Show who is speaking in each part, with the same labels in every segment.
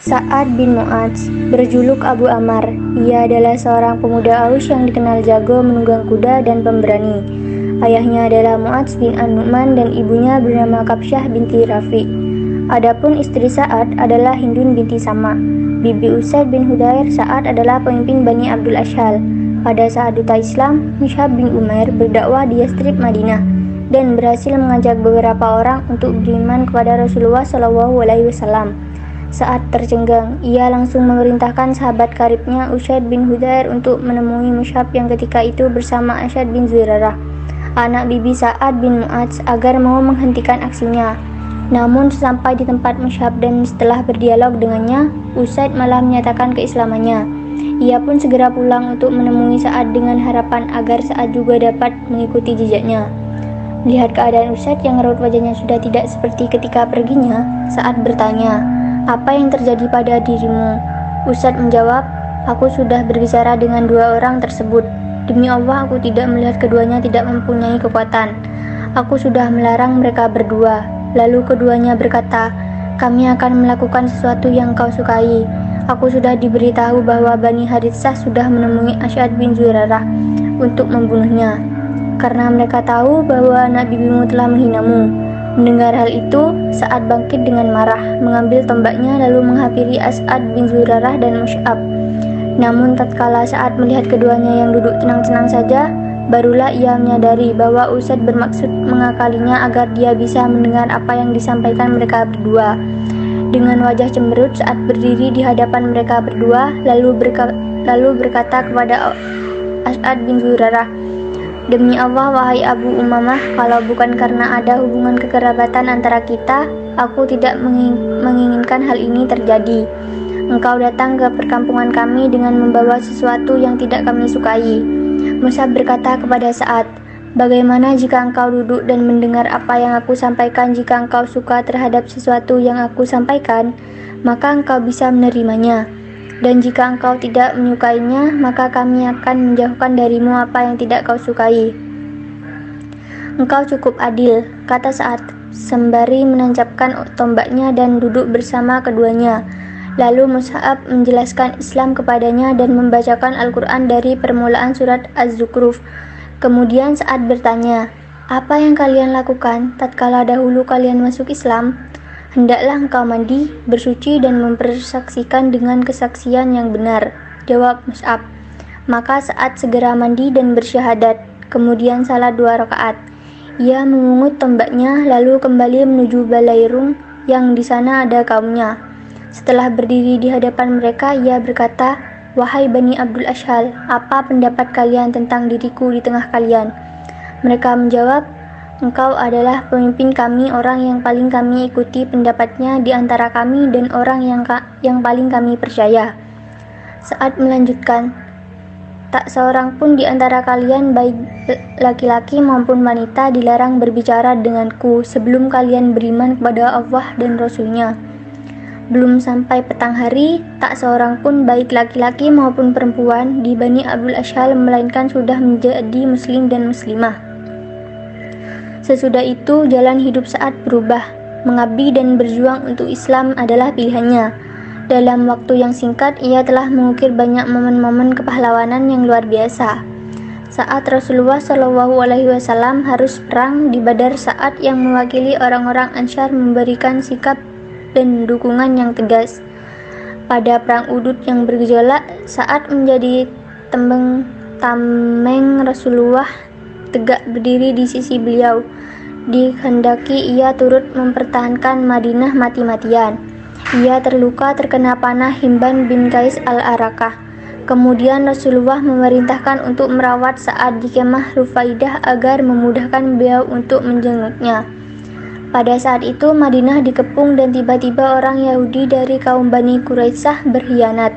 Speaker 1: Sa'ad bin Mu'adz, berjuluk Abu Ammar. Ia adalah seorang pemuda Aus yang dikenal jago menunggang kuda dan pemberani. Ayahnya adalah Mu'adz bin An-Nu'man dan ibunya bernama Kabsyah binti Rafi. Adapun istri Sa'ad adalah Hindun binti Sama. Bibi Usaid bin Hudair. Sa'ad adalah pemimpin Bani Abdul Ashhal. Pada saat duta Islam, Mus'ab bin Umair berdakwah di Yastrib, Madinah, dan berhasil mengajak beberapa orang untuk beriman kepada Rasulullah SAW. Saat tercengang, ia langsung memerintahkan sahabat karibnya Usaid bin Hudair untuk menemui Mus'ab yang ketika itu bersama Asyad bin Zurarah, anak bibi Sa'ad bin Mu'adz, agar mau menghentikan aksinya. Namun sampai di tempat Mus'ab dan setelah berdialog dengannya, Usaid malah menyatakan keislamannya. Ia pun segera pulang untuk menemui Sa'ad dengan harapan agar Sa'ad juga dapat mengikuti jejaknya. Melihat keadaan Usaid yang raut wajahnya sudah tidak seperti ketika perginya, Sa'ad bertanya, "Apa yang terjadi pada dirimu?" Usaid menjawab, "Aku sudah berbicara dengan dua orang tersebut. Demi Allah, aku tidak melihat keduanya tidak mempunyai kekuatan. Aku sudah melarang mereka berdua." Lalu keduanya berkata, "Kami akan melakukan sesuatu yang kau sukai. Aku sudah diberitahu bahwa Bani Haritsah sudah menemui Asyad bin Zurarah untuk membunuhnya, karena mereka tahu bahwa anak bibimu telah menghinamu." Mendengar hal itu, Sa'ad bangkit dengan marah, mengambil tombaknya lalu menghampiri As'ad bin Zurarah dan Mus'ab. Namun tatkala Sa'ad melihat keduanya yang duduk tenang-tenang saja, barulah ia menyadari bahwa Usaid bermaksud mengakalinya agar dia bisa mendengar apa yang disampaikan mereka berdua. Dengan wajah cemberut, Sa'ad berdiri di hadapan mereka berdua, lalu berkata kepada As'ad bin Zurarah, "Demi Allah, wahai Abu Umamah, kalau bukan karena ada hubungan kekerabatan antara kita, aku tidak menginginkan hal ini terjadi. Engkau datang ke perkampungan kami dengan membawa sesuatu yang tidak kami sukai." Mus'ab berkata kepada Sa'ad, "Bagaimana jika engkau duduk dan mendengar apa yang aku sampaikan? Jika engkau suka terhadap sesuatu yang aku sampaikan, maka engkau bisa menerimanya. Dan jika engkau tidak menyukainya, maka kami akan menjauhkan darimu apa yang tidak kau sukai." "Engkau cukup adil," kata Sa'ad, sembari menancapkan tombaknya dan duduk bersama keduanya. Lalu Mus'ab menjelaskan Islam kepadanya dan membacakan Al-Quran dari permulaan surat Az-Zukhruf. Kemudian Sa'ad bertanya, "Apa yang kalian lakukan tatkala dahulu kalian masuk Islam?" "Hendaklah engkau mandi, bersuci dan mempersaksikan dengan kesaksian yang benar," jawab Mus'ab. Maka Sa'ad segera mandi dan bersyahadat, kemudian salat 2 rakaat. Ia memungut tombaknya lalu kembali menuju Balairung yang di sana ada kaumnya. Setelah berdiri di hadapan mereka, ia berkata, "Wahai Bani Abdul Ashhal, apa pendapat kalian tentang diriku di tengah kalian?" Mereka menjawab, "Engkau adalah pemimpin kami, orang yang paling kami ikuti pendapatnya di antara kami dan orang yang paling kami percaya." Sa'ad melanjutkan, "Tak seorang pun di antara kalian, baik laki-laki maupun wanita, dilarang berbicara denganku sebelum kalian beriman kepada Allah dan Rasul-Nya. Belum sampai petang hari, tak seorang pun baik laki-laki maupun perempuan di Bani Abdul Ashhal melainkan sudah menjadi muslim dan muslimah." Sesudah itu, jalan hidup Sa'ad berubah. Mengabdi dan berjuang untuk Islam adalah pilihannya. Dalam waktu yang singkat, ia telah mengukir banyak momen-momen kepahlawanan yang luar biasa. Saat Rasulullah SAW harus perang di Badar, Sa'ad yang mewakili orang-orang Ansyar memberikan sikap dan dukungan yang tegas. Pada perang Uhud yang bergejolak, Sa'ad menjadi tameng Rasulullah, tegak berdiri di sisi beliau. Dikehendaki ia turut mempertahankan Madinah mati-matian. Ia terluka terkena panah Himban bin Qais al-Arakah. Kemudian Rasulullah memerintahkan untuk merawat Sa'ad di kemah Rufaidah agar memudahkan beliau untuk menjenguknya. Pada saat itu Madinah dikepung dan tiba-tiba orang Yahudi dari kaum Bani Quraisyah berkhianat.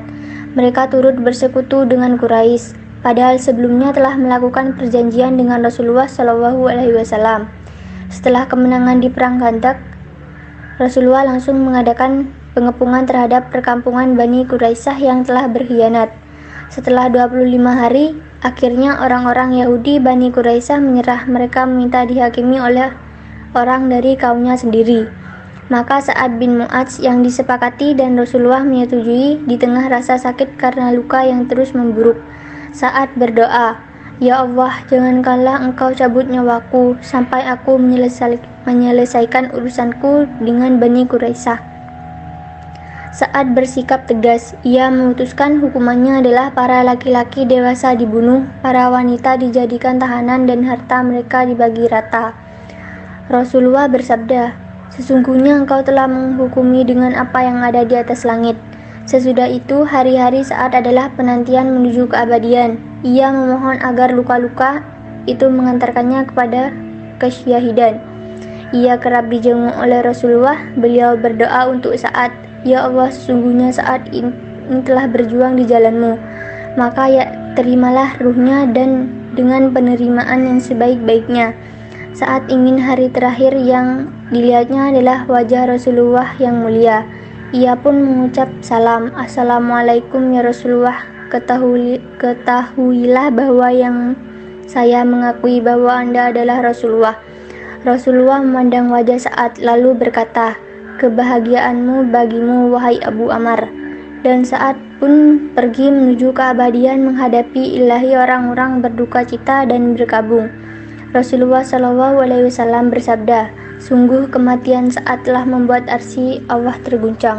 Speaker 1: Mereka turut bersekutu dengan Quraisy, padahal sebelumnya telah melakukan perjanjian dengan Rasulullah SAW. Setelah kemenangan di Perang Khandaq, Rasulullah langsung mengadakan pengepungan terhadap perkampungan Bani Quraisyah yang telah berkhianat. Setelah 25 hari, akhirnya orang-orang Yahudi Bani Quraisyah menyerah. Mereka meminta dihakimi oleh orang dari kaumnya sendiri. Maka Sa'ad bin Mu'adz yang disepakati dan Rasulullah menyetujui di tengah rasa sakit karena luka yang terus memburuk. Sa'ad berdoa, "Ya Allah, jangankanlah Engkau cabut nyawaku sampai aku menyelesaikan urusanku dengan Bani Quraisyah." Sa'ad bersikap tegas. Ia memutuskan hukumannya adalah para laki-laki dewasa dibunuh, para wanita dijadikan tahanan dan harta mereka dibagi rata. Rasulullah bersabda, "Sesungguhnya engkau telah menghukumi dengan apa yang ada di atas langit." Sesudah itu, hari-hari Sa'ad adalah penantian menuju keabadian. Ia memohon agar luka-luka itu mengantarkannya kepada kesyahidan. Ia kerap dijenguk oleh Rasulullah. Beliau berdoa untuk Sa'ad, "Ya Allah, sesungguhnya Sa'ad ini telah berjuang di jalanmu, maka ya terimalah ruhnya dan dengan penerimaan yang sebaik-baiknya." Saat ingin hari terakhir yang dilihatnya adalah wajah Rasulullah yang mulia. Ia pun mengucap salam, "Assalamualaikum ya Rasulullah, ketahuilah bahwa yang saya mengakui bahwa Anda adalah Rasulullah." Rasulullah memandang wajah Sa'ad lalu berkata, "Kebahagiaanmu bagimu wahai Abu Ammar." Dan Sa'ad pun pergi menuju keabadian menghadapi ilahi orang-orang berduka cita dan berkabung. Rasulullah SAW bersabda, "Sungguh kematian Sa'ad telah membuat arsy Allah terguncang."